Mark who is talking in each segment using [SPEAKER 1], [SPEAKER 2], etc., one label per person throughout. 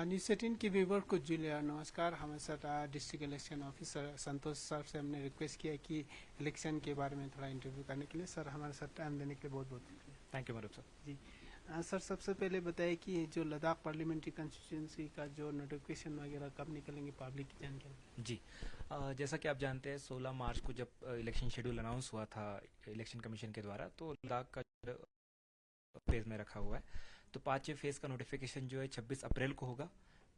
[SPEAKER 1] News 18 के viewer को जुलिया नमस्कार। हमारे साथ डिस्ट्रिक्ट इलेक्शन ऑफिसर संतोष सर से हमने रिक्वेस्ट किया कि इलेक्शन के बारे में थोड़ा इंटरव्यू करने के लिए। सर, हमारे साथ टाइम देने के लिए बहुत बहुत
[SPEAKER 2] थैंक यू मरूप सर।
[SPEAKER 1] जी सर, सबसे पहले बताइए कि जो लद्दाख पार्लियामेंट्री कंस्टिट्यूंसी का जो नोटिफिकेशन वगैरह कब निकलेंगे, पब्लिक की जानकारी।
[SPEAKER 2] जी, जैसा कि आप जानते हैं 16 मार्च को जब इलेक्शन शेड्यूल अनाउंस हुआ था इलेक्शन कमीशन के द्वारा, तो लद्दाख का फेज़ में रखा हुआ है। तो 5वें फेज़ का नोटिफिकेशन जो है 26 अप्रैल को होगा।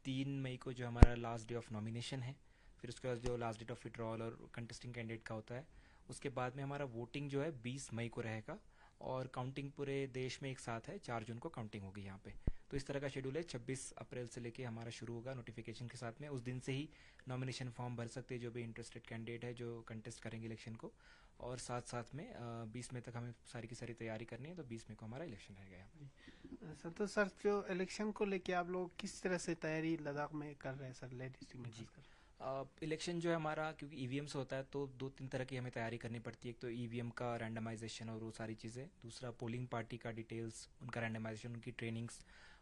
[SPEAKER 2] 3 मई को जो हमारा लास्ट डे ऑफ नॉमिनेशन है, फिर उसके बाद जो लास्ट डेट ऑफ विड्रॉल और कंटेस्टिंग कैंडिडेट का होता है, उसके बाद में हमारा वोटिंग जो है 20 मई को रहेगा। और काउंटिंग पूरे देश में एक साथ है, 4 जून को काउंटिंग होगी यहाँ पे। तो इस तरह का शेड्यूल है। 26 अप्रैल से लेके हमारा शुरू होगा नोटिफिकेशन के साथ में। उस दिन से ही नॉमिनेशन फॉर्म भर सकते हैं जो भी इंटरेस्टेड कैंडिडेट है जो कंटेस्ट करेंगे इलेक्शन को। और साथ साथ में 20 मई तक हमें सारी की सारी तैयारी करनी है, तो 20 मई को हमारा इलेक्शन रहेगा यहाँ
[SPEAKER 1] संतोष सर, जो इलेक्शन को लेके आप लोग किस तरह से तैयारी लद्दाख में कर रहे हैं सर, लेह डिस्ट्रिक्ट में
[SPEAKER 2] पे। जी,
[SPEAKER 1] खासकर।
[SPEAKER 2] इलेक्शन जो है हमारा, क्योंकि ईवीएम से होता है, तो 2-3 तरह की हमें तैयारी करनी पड़ती है। एक तो ईवीएम का रैंडमाइजेशन और वो सारी चीज़ें, दूसरा पोलिंग पार्टी का डिटेल्स, उनका रैंडमाइजेशन, उनकी ट्रेनिंग्स,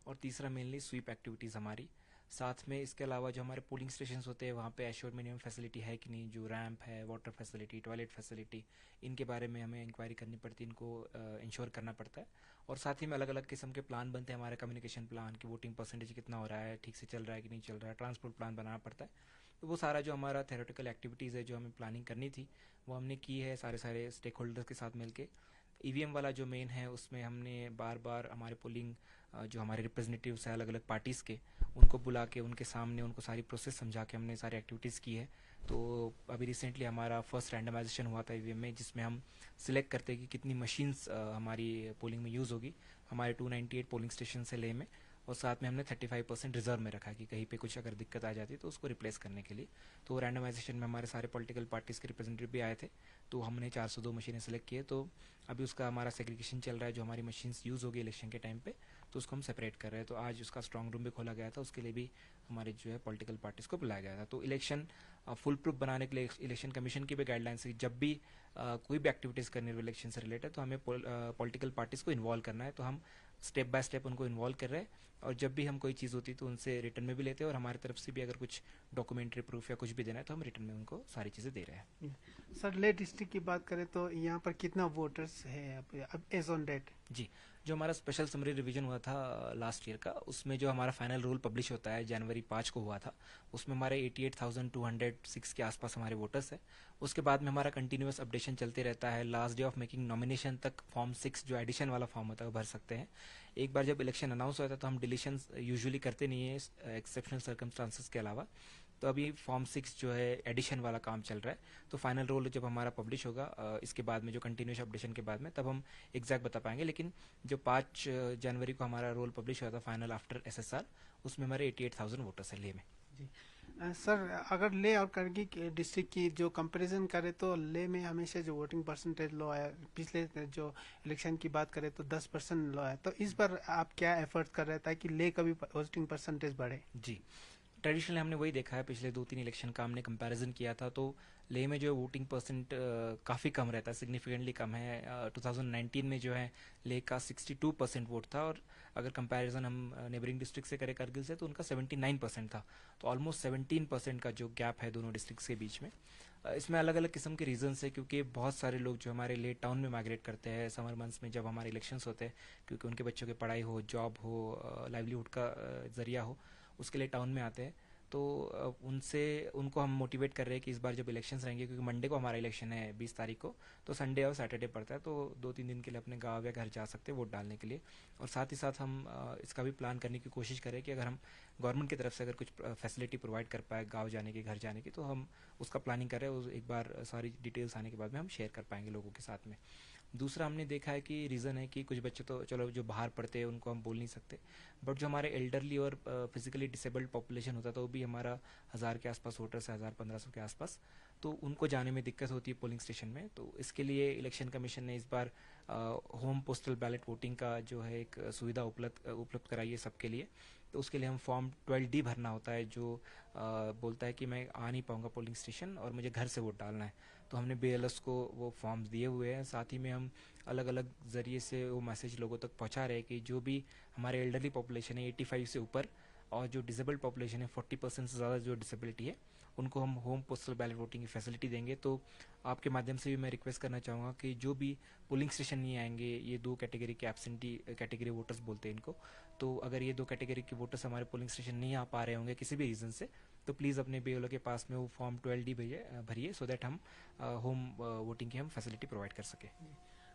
[SPEAKER 2] और तीसरा मेनली स्वीप एक्टिविटीज़ हमारी। साथ में इसके अलावा जो हमारे पोलिंग स्टेशन होते हैं वहाँ पे एश्योर्ड मिनिमम फैसिलिटी है कि नहीं, जो रैंप है, वाटर फैसिलिटी, टॉयलेट फैसिलिटी, इनके बारे में हमें इंक्वायरी करनी पड़ती है, इनको इंश्योर करना पड़ता है। और साथ ही में अलग अलग किस्म के प्लान बनते हैं हमारे, कम्युनिकेशन प्लान की वोटिंग परसेंटेज कितना हो रहा है, ठीक से चल रहा है कि नहीं चल रहा है, ट्रांसपोर्ट प्लान बनाना पड़ता है। तो वो सारा जो हमारा थेरेटिकल एक्टिविटीज़ है जो हमें प्लानिंग करनी थी, वो हमने की है सारे सारे स्टेक होल्डर्स के साथ मिलके। ईवीएम वाला जो मेन है उसमें हमने बार बार हमारे पोलिंग जो हमारे रिप्रेजेंटेटिव्स हैं अलग अलग पार्टीज़ के, उनको बुला के उनके सामने उनको सारी प्रोसेस समझा के हमने सारी एक्टिविटीज़ की है। तो अभी रिसेंटली हमारा फर्स्ट रैंडमाइजेशन हुआ था ईवीएम में, जिसमें हम सिलेक्ट करते हैं कि कितनी मशीन्स हमारी पोलिंग में यूज़ होगी। हमारे 298 पोलिंग स्टेशन से ले में, और साथ में हमने 35% रिजर्व में रखा है कि कहीं पे कुछ अगर दिक्कत आ जाती है तो उसको रिप्लेस करने के लिए। तो रैंडमाइजेशन में हमारे सारे पॉलिटिकल पार्टीज़ के रिप्रेजेंटेटिव भी आए थे, तो हमने 402 मशीनें सेलेक्ट किए। तो अभी उसका हमारा सेग्रीगेशन चल रहा है, जो हमारी मशीन्स यूज़ होगी इलेक्शन के टाइम पे, तो उसको हम सेपरेट कर रहे हैं। तो आज उसका स्ट्रॉन्ग रूम भी खोला गया था, उसके लिए भी हमारे जो है पॉलिटिकल पार्टीज़ को बुलाया गया था। तो इलेक्शन फुल प्रूफ बनाने के लिए इलेक्शन कमीशन की भी गाइडलाइंस है, जब भी कोई भी एक्टिविटीज़ करनी है इलेक्शन से रिलेटेड, तो हमें पॉलिटिकल पार्टीज़ को इन्वॉल्व करना है। तो हम स्टेप बाय स्टेप उनको इन्वॉल्व कर रहे हैं, और जब भी हम कोई चीज़ होती है तो उनसे रिटर्न में भी लेते हैं, और हमारी तरफ से भी अगर कुछ डॉक्यूमेंट्री प्रूफ या कुछ भी देना है तो हम रिटर्न में उनको सारी चीज़ें दे रहे हैं।
[SPEAKER 1] सर, लेह डिस्ट्रिक्ट की बात करें तो यहाँ पर कितना वोटर्स है अब एज ऑन डेट।
[SPEAKER 2] जी, जो हमारा स्पेशल समरी रिवीजन हुआ था लास्ट ईयर का, उसमें जो हमारा फाइनल रूल पब्लिश होता है जनवरी 5 को हुआ था, उसमें हमारे 88,206 के आसपास हमारे वोटर्स हैं। उसके बाद में हमारा कंटिन्यूस अपडेशन चलते रहता है। Last day of making nomination तक फॉर्म 6 जो एडिशन वाला फॉर्म होता है वो भर सकते हैं। एक बार जब इलेक्शन अनाउंस होता है तो हम डिलीशन यूजुअली करते नहीं है एक्सेप्शनल सर्कमस्टांसेस के अलावा। तो अभी फॉर्म 6 जो है एडिशन वाला काम चल रहा है। तो फाइनल रोल जब हमारा पब्लिश होगा इसके बाद में, जो कंटिन्यूस अपडेशन के बाद में, तब हम एग्जैक्ट बता पाएंगे। लेकिन जो 5 जनवरी को हमारा रोल पब्लिश हुआ था फाइनल आफ्टर एसएसआर, उसमें हमारे 88,000 वोटर्स हैं लेह में।
[SPEAKER 1] जी सर, अगर ले और करगी डिस्ट्रिक्ट की जो कंपैरिजन करें तो ले में हमेशा जो वोटिंग परसेंटेज लो है, पिछले जो इलेक्शन की बात करें तो 10% लो है। तो इस बार आप क्या एफर्ट कर रहे हैं ताकि ले का भी वोटिंग परसेंटेज बढ़े।
[SPEAKER 2] जी, ट्रेडिशनली हमने वही देखा है, पिछले 2-3 इलेक्शन का हमने कंपैरिजन किया था, तो लेह में जो वोटिंग परसेंट काफ़ी कम रहता है, सिग्निफिकेंटली कम है। 2019 में जो है लेह का 62% वोट था, और अगर कंपैरिजन हम नेबरिंग डिस्ट्रिक्ट से करें, करगिल से, तो उनका 79% था। तो ऑलमोस्ट 17% का जो गैप है दोनों डिस्ट्रिक्ट्स के बीच में। इसमें अलग अलग किस्म के रीजंस है, क्योंकि बहुत सारे लोग जो हमारे लेह टाउन में माइग्रेट करते हैं समर मंथ्स में जब हमारे इलेक्शंस होते हैं, क्योंकि उनके बच्चों की पढ़ाई हो, जॉब हो, लाइवलीहुड का ज़रिया हो, उसके लिए टाउन में आते हैं। तो उनसे उनको हम मोटिवेट कर रहे हैं कि इस बार जब इलेक्शंस रहेंगे, क्योंकि मंडे को हमारा इलेक्शन है 20 तारीख को, तो संडे और सैटरडे पड़ता है, तो 2-3 दिन के लिए अपने गाँव या घर जा सकते हैं वोट डालने के लिए। और साथ ही साथ हम इसका भी प्लान करने की कोशिश करें कि अगर हम गवर्नमेंट की तरफ से अगर कुछ फैसिलिटी प्रोवाइड कर पाए गाँव जाने की, घर जाने की, तो हम उसका प्लानिंग कर रहे हैं। एक बार सारी डिटेल्स आने के बाद में हम शेयर कर पाएंगे लोगों के साथ में। दूसरा हमने देखा है कि रीज़न है कि कुछ बच्चे तो चलो जो बाहर पढ़ते हैं उनको हम बोल नहीं सकते, बट जो हमारे एल्डरली और फिजिकली डिसेबल्ड पॉपुलेशन होता है, तो वो भी हमारा 1000 के आसपास वोटर्स है, 1000-1500 के आसपास। तो उनको जाने में दिक्कत होती है पोलिंग स्टेशन में, तो इसके लिए इलेक्शन कमीशन ने इस बार होम पोस्टल बैलेट वोटिंग का जो है एक सुविधा उपलब्ध कराई है सबके लिए। तो उसके लिए हम फॉर्म 12D भरना होता है, जो बोलता है कि मैं आ नहीं पाऊँगा पोलिंग स्टेशन और मुझे घर से वोट डालना है। तो हमने बीएलएस को वो फॉर्म्स दिए हुए हैं। साथ ही में हम अलग अलग ज़रिए से वो मैसेज लोगों तक पहुंचा रहे हैं कि जो भी हमारे एल्डरली पॉपुलेशन है 85 से ऊपर, और जो डिसेबल्ड पॉपुलेशन है 40% से ज़्यादा जो डिसेबिलिटी है उनको हम होम पोस्टल बैलेट वोटिंग की फैसिलिटी देंगे। तो आपके माध्यम से भी मैं रिक्वेस्ट करना चाहूँगा कि जो भी पोलिंग स्टेशन नहीं आएंगे, ये दो कैटेगरी के एब्सेंटी कैटेगरी वोटर्स बोलते हैं इनको, तो अगर ये दो कैटेगरी के वोटर्स हमारे पोलिंग स्टेशन नहीं आ पा रहे होंगे किसी भी रीज़न से, तो प्लीज़ अपने बीएलओ के पास में वो फॉर्म 12D भरिए सो दैट हम होम वोटिंग की हम फैसिलिटी प्रोवाइड कर सकें।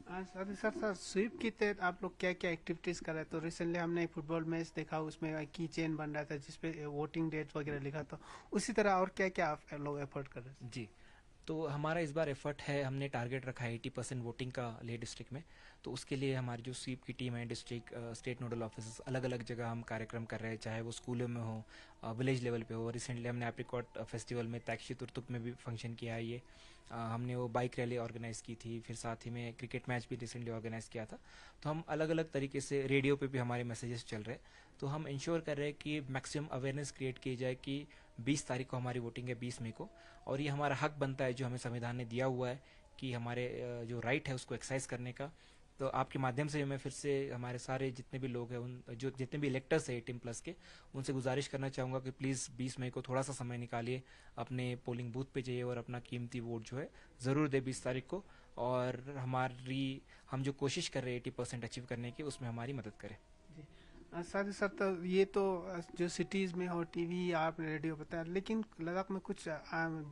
[SPEAKER 1] साथ ही साथ सर स्वीप के तहत आप लोग क्या क्या एक्टिविटीज कर रहे हैं? तो रिसेंटली हमने एक फुटबॉल मैच देखा, उसमें की चेन बन रहा था जिसपे वोटिंग डेट वगैरह लिखा था। उसी तरह और क्या क्या आप लोग एफर्ट कर रहे हैं?
[SPEAKER 2] जी, तो हमारा इस बार एफर्ट है, हमने टारगेट रखा है 80% वोटिंग का लेह डिस्ट्रिक्ट में। तो उसके लिए हमारी जो स्वीप की टीम है, डिस्ट्रिक्ट स्टेट नोडल ऑफिसर्स, अलग अलग जगह हम कार्यक्रम कर रहे हैं, चाहे वो स्कूलों में हो, विलेज लेवल पे हो। रिसेंटली हमने एप्रिकॉट फेस्टिवल में तैक्शी तुर्तुक में भी फंक्शन किया है ये। हमने वो बाइक रैली ऑर्गेनाइज़ की थी, फिर साथ ही में क्रिकेट मैच भी रिसेंटली ऑर्गेनाइज़ किया था। तो हम अलग अलग तरीके से, रेडियो पे भी हमारे मैसेजेस चल रहे हैं। तो हम इंश्योर कर रहे हैं कि मैक्सिमम अवेयरनेस क्रिएट की जाए कि 20 तारीख को हमारी वोटिंग है, 20 मई को, और ये हमारा हक बनता है जो हमें संविधान ने दिया हुआ है कि हमारे जो राइट है उसको एक्सरसाइज करने का। तो आपके माध्यम से मैं फिर से हमारे सारे जितने भी लोग हैं, उन जो जितने भी इलेक्टर्स हैं 18+ के, उनसे गुजारिश करना चाहूँगा कि प्लीज़ 20 मई को थोड़ा सा समय निकालिए, अपने पोलिंग बूथ पे जाइए और अपना कीमती वोट जो है ज़रूर दे 20 तारीख को। और हम जो कोशिश कर रहे हैं 80% अचीव करने की, उसमें हमारी मदद करें।
[SPEAKER 1] साथ ही साथ ये तो जो सिटीज में हो टीवी या आपने रेडियो बताया, लेकिन लद्दाख में कुछ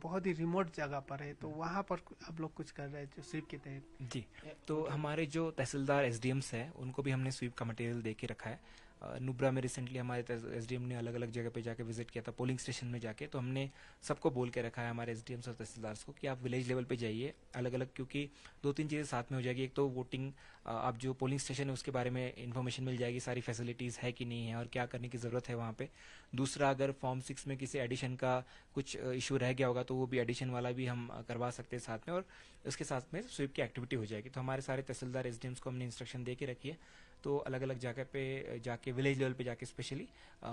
[SPEAKER 1] बहुत ही रिमोट जगह पर है, तो वहाँ पर आप लोग कुछ कर रहे हैं जो स्वीप के तहत?
[SPEAKER 2] जी, तो हमारे जो तहसीलदार एसडीएम्स हैं उनको भी हमने स्वीप का मटेरियल दे के रखा है। नुब्रा में रिसेंटली हमारे एसडीएम ने अलग अलग जगह पे जाके विजिट किया था, पोलिंग स्टेशन में जाके। तो हमने सबको बोल के रखा है, हमारे एसडीएम्स और तहसीलदार्स को, कि आप विलेज लेवल पे जाइए अलग अलग, क्योंकि दो तीन चीज़ें साथ में हो जाएगी। एक तो वोटिंग, आप जो पोलिंग स्टेशन है उसके बारे में इन्फॉर्मेशन मिल जाएगी, सारी फैसिलिटीज़ है कि नहीं है और क्या करने की ज़रूरत है वहाँ पे। दूसरा, अगर फॉर्म 6 में किसी एडिशन का कुछ इशू रह गया होगा तो वो भी एडिशन वाला भी हम करवा सकते हैं साथ में, और उसके साथ में स्वीप की एक्टिविटी हो जाएगी। तो हमारे सारे तहसीलदार एसडीएम्स को हमने इंस्ट्रक्शन दे के रखी है। तो अलग अलग जगह पे जाके, विलेज लेवल पे जाके स्पेशली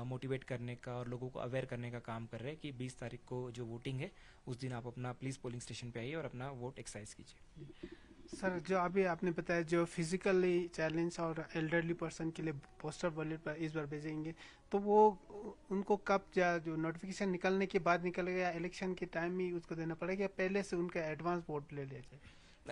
[SPEAKER 2] मोटिवेट करने का और लोगों को अवेयर करने का काम कर रहे हैं कि 20 तारीख को जो वोटिंग है उस दिन आप अपना प्लीज़ पोलिंग स्टेशन पे आइए और अपना वोट एक्सरसाइज कीजिए।
[SPEAKER 1] सर जो अभी आपने बताया जो फिजिकली चैलेंज और एल्डरली पर्सन के लिए पोस्टर बैलेट पर इस बार भेजेंगे, तो वो उनको कब जो नोटिफिकेशन निकलने के बाद निकलेगा या इलेक्शन के टाइम ही उसको देना पड़ेगा, या पहले से उनका एडवांस वोट ले लिया जाए?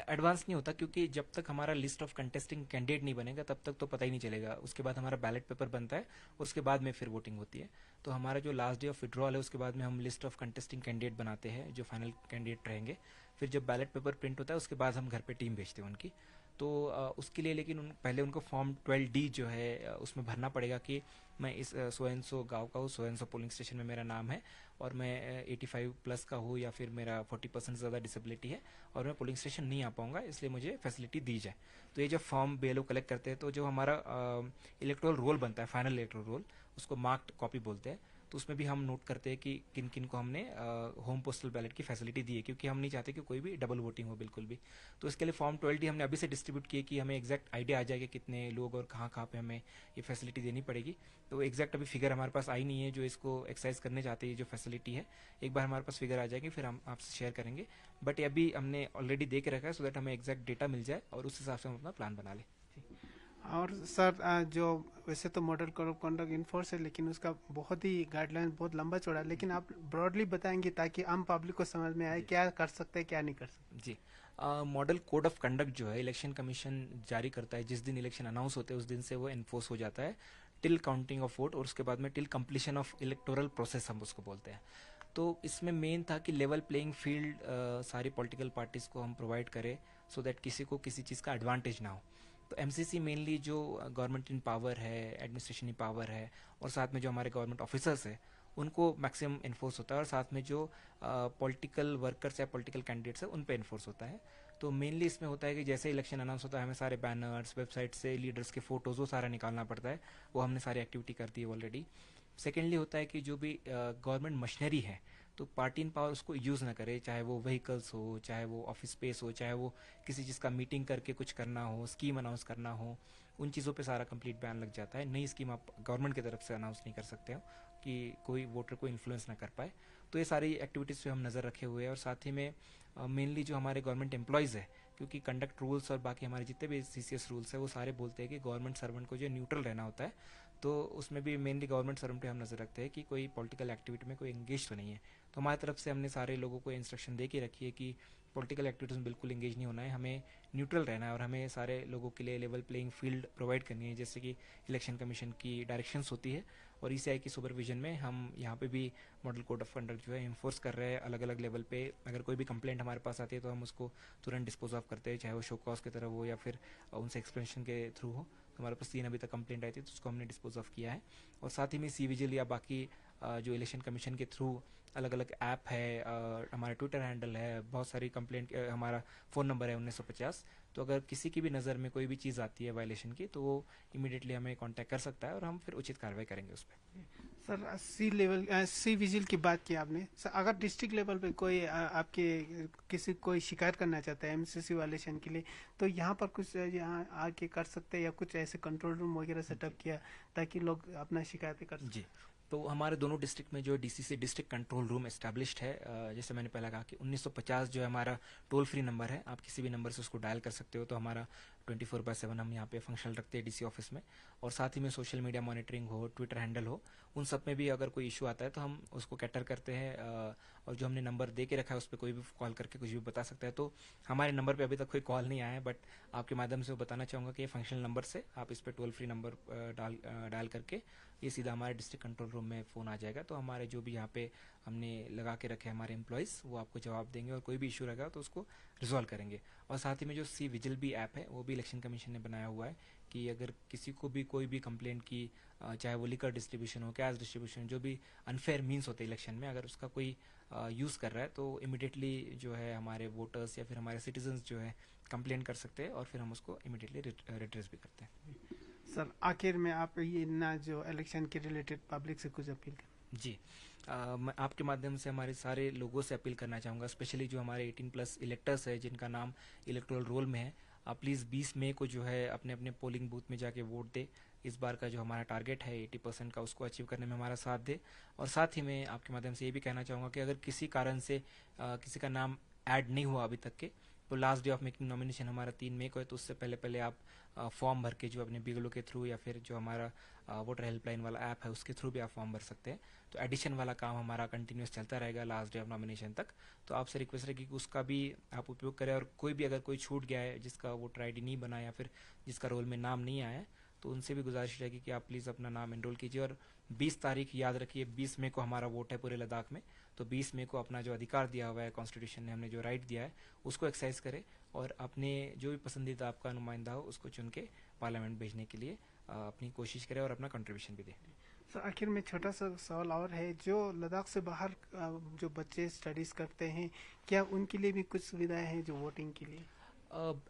[SPEAKER 2] एडवांस नहीं होता, क्योंकि जब तक हमारा लिस्ट ऑफ कंटेस्टिंग कैंडिडेट नहीं बनेगा तब तक तो पता ही नहीं चलेगा। उसके बाद हमारा बैलेट पेपर बनता है और उसके बाद में फिर वोटिंग होती है। तो हमारा जो लास्ट डे ऑफ विड्रॉल है उसके बाद में हम लिस्ट ऑफ कंटेस्टिंग कैंडिडेट बनाते हैं जो फाइनल कैंडिडेट रहेंगे। फिर जब बैलेट पेपर प्रिंट होता है उसके बाद हम घर पे टीम भेजते हैं उनकी। तो उसके लिए लेकिन पहले उनको फॉर्म 12D जो है उसमें भरना पड़ेगा कि मैं इस सो एंड सो गाँव का हूँ, so and so polling station में मेरा नाम है, और मैं 85+ का हूँ, या फिर मेरा 40% से ज़्यादा डिसेबिलिटी है और मैं पोलिंग स्टेशन नहीं आ पाऊंगा, इसलिए मुझे फैसिलिटी दी जाए। तो ये जब फॉर्म बीएलओ कलेक्ट करते हैं तो जो हमारा इलेक्टोरल रोल बनता है, फाइनल इलेक्टोरल रोल, उसको मार्क्ड कॉपी बोलते हैं। तो उसमें भी हम नोट करते हैं कि किन किन को हमने होम पोस्टल बैलेट की फैसिलिटी दी है, क्योंकि हम नहीं चाहते कि कोई भी डबल वोटिंग हो बिल्कुल भी। तो इसके लिए फॉर्म 12D हमने अभी से डिस्ट्रीब्यूट किए कि हमें एग्जैक्ट आइडिया आ जाएगा कितने लोग और कहाँ कहाँ पे हमें ये फैसिलिटी देनी पड़ेगी। तो एग्जैक्ट अभी फिगर हमारे पास आई नहीं है जो इसको एक्सरसाइज करने चाहते हैं, जो फैसिलिटी है। एक बार हमारे पास फिगर आ जाएगी फिर हम आपसे शेयर करेंगे, बट ये अभी हमने ऑलरेडी दे के रखा है सो दैट हमें एग्जैक्ट डेटा मिल जाए और उस हिसाब से हम अपना प्लान बना लें।
[SPEAKER 1] और सर जो वैसे तो model code of conduct enforce है, लेकिन उसका बहुत ही गाइडलाइन बहुत लंबा चौड़ा है, लेकिन आप ब्रॉडली बताएंगे ताकि आम पब्लिक को समझ में आए
[SPEAKER 2] जी
[SPEAKER 1] क्या कर सकते हैं क्या नहीं कर सकते?
[SPEAKER 2] जी, मॉडल कोड ऑफ कंडक्ट जो है इलेक्शन कमीशन जारी करता है, जिस दिन इलेक्शन अनाउंस होते हैं उस दिन से वो इन्फोर्स हो जाता है टिल काउंटिंग ऑफ वोट, और उसके बाद में till completion of electoral process हम उसको बोलते हैं। तो इसमें मेन था कि लेवल प्लेइंग फील्ड सारी पॉलिटिकल पार्टीज को हम प्रोवाइड करें सो दैट किसी को किसी चीज़ का एडवांटेज ना हो। तो एमसीसी मेनली जो गवर्नमेंट इन पावर है, एडमिनिस्ट्रेशन इन पावर है, और साथ में जो हमारे गवर्नमेंट ऑफिसर्स है उनको मैक्सिमम इन्फोर्स होता है, और साथ में जो पॉलिटिकल वर्कर्स या पॉलिटिकल कैंडिडेट्स है उन पे इन्फोर्स होता है। तो मेनली इसमें होता है कि जैसे इलेक्शन अनाउंस होता है हमें सारे बैनर्स, वेबसाइट से लीडर्स के फोटोज़ वो सारा निकालना पड़ता है। वो हमने सारी एक्टिविटी कर दी है ऑलरेडी। सेकेंडली होता है कि जो भी गवर्नमेंट मशीनरी है तो पार्टी इन पावर उसको यूज़ ना करे, चाहे वो व्हीकल्स हो, चाहे वो ऑफिस स्पेस हो, चाहे वो किसी चीज़ का मीटिंग करके कुछ करना हो, स्कीम अनाउंस करना हो, उन चीज़ों पे सारा कंप्लीट बैन लग जाता है। नई स्कीम आप गवर्नमेंट की तरफ से अनाउंस नहीं कर सकते हो कि कोई वोटर को इन्फ्लुएंस ना कर पाए। तो ये सारी एक्टिविटीज़ पे हम नज़र रखे हुए हैं, और साथ ही में मेनली जो हमारे गवर्नमेंट एम्प्लॉयज़ है, क्योंकि कंडक्ट रूल्स और बाकी हमारे जितने भी सीसीएस रूल्स है वो सारे बोलते हैं कि गवर्नमेंट सर्वेंट को जो न्यूट्रल रहना होता है। तो उसमें भी मेनली गवर्नमेंट सर्वेंट पे हम नज़र रखते हैं कि कोई पॉलिटिकल एक्टिविटी में कोई एंगेज तो नहीं है। तो हमारी तरफ से हमने सारे लोगों को इंस्ट्रक्शन दे के रखी है कि पॉलिटिकल एक्टिविटीज़ में बिल्कुल एंगेज नहीं होना है, हमें न्यूट्रल रहना है और हमें सारे लोगों के लिए लेवल प्लेइंग फील्ड प्रोवाइड करनी है, जैसे कि इलेक्शन कमीशन की डायरेक्शंस होती है और ईसीआई की सुपरविजन में हम यहाँ पे भी मॉडल कोड ऑफ कंडक्ट जो है इन्फोर्स कर रहे हैं अलग अलग लेवल पे। अगर कोई भी कंप्लेंट हमारे पास आती है तो हम उसको तुरंत डिस्पोज ऑफ करते हैं, चाहे वो शो कॉज की तरफ हो या फिर उनसे एक्सप्लेनेशन के थ्रू हो। तो हमारे पास 3 अभी तक कंप्लेंट आई थी तो उसको हमने डिस्पोज ऑफ किया है। और साथ ही में सी विजिल या बाकी जो इलेक्शन कमीशन के थ्रू अलग अलग ऐप है, हमारा ट्विटर हैंडल है, बहुत सारी कंप्लेंट, हमारा फ़ोन नंबर है 1950। तो अगर किसी की भी नज़र में कोई भी चीज़ आती है वायलेशन की तो वो इमीडिएटली हमें कांटेक्ट कर सकता है और हम फिर उचित कार्रवाई करेंगे उस पर।
[SPEAKER 1] सर सी लेवल सी विजिल की बात की आपने सर, अगर डिस्ट्रिक्ट लेवल पे कोई आपके किसी कोई शिकायत करना चाहता है एमसीसी वायलेशन के लिए, तो यहाँ पर कुछ यहाँ आके कर सकते हैं या कुछ ऐसे कंट्रोल रूम वगैरह सेटअप किया ताकि लोग अपना शिकायतें कर सकें?
[SPEAKER 2] जी, तो हमारे दोनों डिस्ट्रिक्ट में जो DCC district control room established है, जैसे मैंने पहले कहा कि 1950 जो है हमारा टोल फ्री नंबर है, आप किसी भी नंबर से उसको डायल कर सकते हो। तो हमारा 24/7 हम यहाँ पे फंक्शनल रखते हैं डीसी ऑफिस में। और साथ ही में सोशल मीडिया मॉनिटरिंग हो, ट्विटर हैंडल हो, उन सब में भी अगर कोई इशू आता है तो हम उसको कैटर करते हैं। और जो हमने नंबर दे के रखा है उस पर कोई भी कॉल करके कुछ भी बता सकता है। तो हमारे नंबर पे अभी तक कोई कॉल नहीं आया है, बट आपके माध्यम से वो बताना चाहूँगा कि ये फंक्शनल नंबर से आप इस पर टोल फ्री नंबर डायल करके ये सीधा हमारे डिस्ट्रिक्ट कंट्रोल रूम में फ़ोन आ जाएगा। तो हमारे जो भी यहाँ पे हमने लगा के रखे हमारे एम्प्लॉयज़, वो आपको जवाब देंगे और कोई भी इशू रहेगा तो उसको रिजॉल्व करेंगे। और साथ ही में जो सी विजिल भी ऐप है वो भी इलेक्शन कमीशन ने बनाया हुआ है कि अगर किसी को भी कोई भी कंप्लेंट की, चाहे वो लिकर डिस्ट्रीब्यूशन हो, कैश डिस्ट्रीब्यूशन, जो भी अनफेयर मीन्स होते हैं इलेक्शन में, अगर उसका कोई यूज़ कर रहा है तो इमिडिएटली जो है हमारे वोटर्स या फिर हमारे सिटीजन्स जो है कंप्लेंट कर सकते हैं और फिर हम उसको इमिडिएटली रिट्रेस भी करते हैं।
[SPEAKER 1] सर आखिर में आप ये ना जो इलेक्शन के रिलेटेड पब्लिक से कुछ अपील करें?
[SPEAKER 2] जी, मैं आपके माध्यम से हमारे सारे लोगों से अपील करना चाहूँगा, स्पेशली जो हमारे 18+ इलेक्टर्स है जिनका नाम इलेक्टोरल रोल में है, आप प्लीज़ 20 मई को जो है अपने अपने पोलिंग बूथ में जाके वोट दे। इस बार का जो हमारा टारगेट है 80% का, उसको अचीव करने में हमारा साथ दे। और साथ ही मैं आपके माध्यम से ये भी कहना चाहूँगा कि अगर किसी कारण से किसी का नाम ऐड नहीं हुआ अभी तक के, तो last day of making nomination हमारा 3 मई को है। तो उससे पहले पहले आप फॉर्म भर के जो अपने बीएलओ के थ्रू या फिर जो हमारा वोटर हेल्पलाइन वाला ऐप है उसके थ्रू भी आप फॉर्म भर सकते हैं। तो एडिशन वाला काम हमारा कंटिन्यूस चलता रहेगा लास्ट डे ऑफ नॉमिनेशन तक। तो आपसे रिक्वेस्ट रहेगी कि उसका भी आप उपयोग करें। और कोई भी अगर कोई छूट गया है, जिसका वोटर आईडी नहीं बना या फिर जिसका रोल में नाम नहीं आया है, तो उनसे भी गुजारिश रहेगी कि आप प्लीज़ अपना नाम एनरोल कीजिए। और 20 तारीख याद रखिए, 20 मई को हमारा वोट है पूरे लद्दाख में। तो 20 मई को अपना जो अधिकार दिया हुआ है कॉन्स्टिट्यूशन ने, हमने जो राइट दिया है, उसको एक्सरसाइज करें और अपने जो भी पसंदीदा आपका नुमाइंदा हो उसको चुन के पार्लियामेंट भेजने के लिए अपनी कोशिश करें और अपना कंट्रीब्यूशन भी दें।
[SPEAKER 1] सर आखिर में छोटा सा सवाल और है, जो लद्दाख से बाहर जो बच्चे स्टडीज करते हैं, क्या उनके लिए भी कुछ सुविधाएं हैं जो वोटिंग के लिए?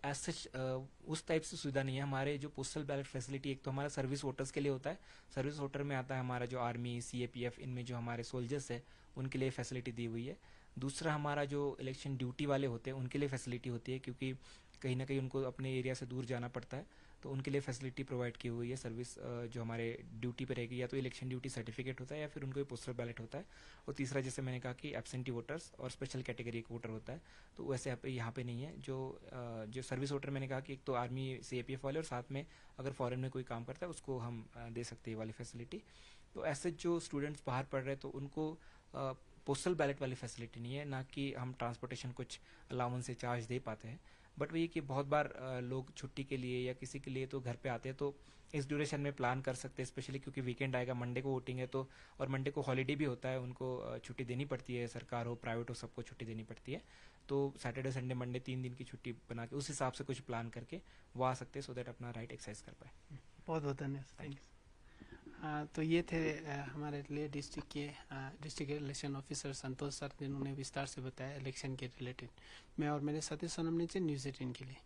[SPEAKER 2] एज सच उस टाइप से सुविधा नहीं है। हमारे जो पोस्टल बैलेट फैसिलिटी, एक तो हमारा सर्विस वोटर्स के लिए होता है। सर्विस वोटर में आता है हमारा जो आर्मी, सीएपीएफ, इनमें जो हमारे सोल्जर्स है उनके लिए फैसिलिटी दी हुई है। दूसरा हमारा जो इलेक्शन ड्यूटी वाले होते हैं उनके लिए फैसिलिटी होती है, क्योंकि कहीं ना कहीं उनको अपने एरिया से दूर जाना पड़ता है। तो उनके लिए फैसिलिटी प्रोवाइड की हुई है। सर्विस जो हमारे ड्यूटी पे रहेगी, या तो इलेक्शन ड्यूटी सर्टिफिकेट होता है या फिर उनको पोस्टल बैलेट होता है। और तीसरा, जैसे मैंने कहा कि एब्सेंटी वोटर्स और स्पेशल कैटेगरी एक वोटर होता है। तो वैसे यहाँ पे नहीं है। जो सर्विस वोटर मैंने कहा कि एक तो आर्मी, सीएपीएफ वाले, और साथ में अगर फॉरेन में कोई काम करता है उसको हम दे सकते हैं वाली फैसिलिटी। तो ऐसे जो स्टूडेंट्स बाहर पढ़ रहे हैं तो उनको पोस्टल बैलेट वाली फैसिलिटी नहीं है, ना कि हम ट्रांसपोर्टेशन कुछ अलाउंस से चार्ज दे पाते हैं। बट वही कि बहुत बार लोग छुट्टी के लिए या किसी के लिए तो घर पे आते हैं, तो इस ड्यूरेशन में प्लान कर सकते हैं, स्पेशली क्योंकि वीकेंड आएगा, मंडे को वोटिंग है। तो और मंडे को हॉलीडे भी होता है, उनको छुट्टी देनी पड़ती है, सरकार हो प्राइवेट हो सबको छुट्टी देनी पड़ती है। तो सैटरडे संडे मंडे 3 दिन की छुट्टी बना के उस हिसाब से कुछ प्लान करके वो आ सकते हैं, सो दैट अपना राइट एक्सरसाइज कर पाए।
[SPEAKER 1] बहुत बहुत धन्यवाद, थैंक यू। तो ये थे हमारे लिए डिस्ट्रिक्ट के डिस्ट्रिक्ट इलेक्शन ऑफिसर संतोष सर, जिन्होंने विस्तार से बताया इलेक्शन के रिलेटेड। मैं और मेरे साथी सोनम नीचे न्यूज़ 18 के लिए।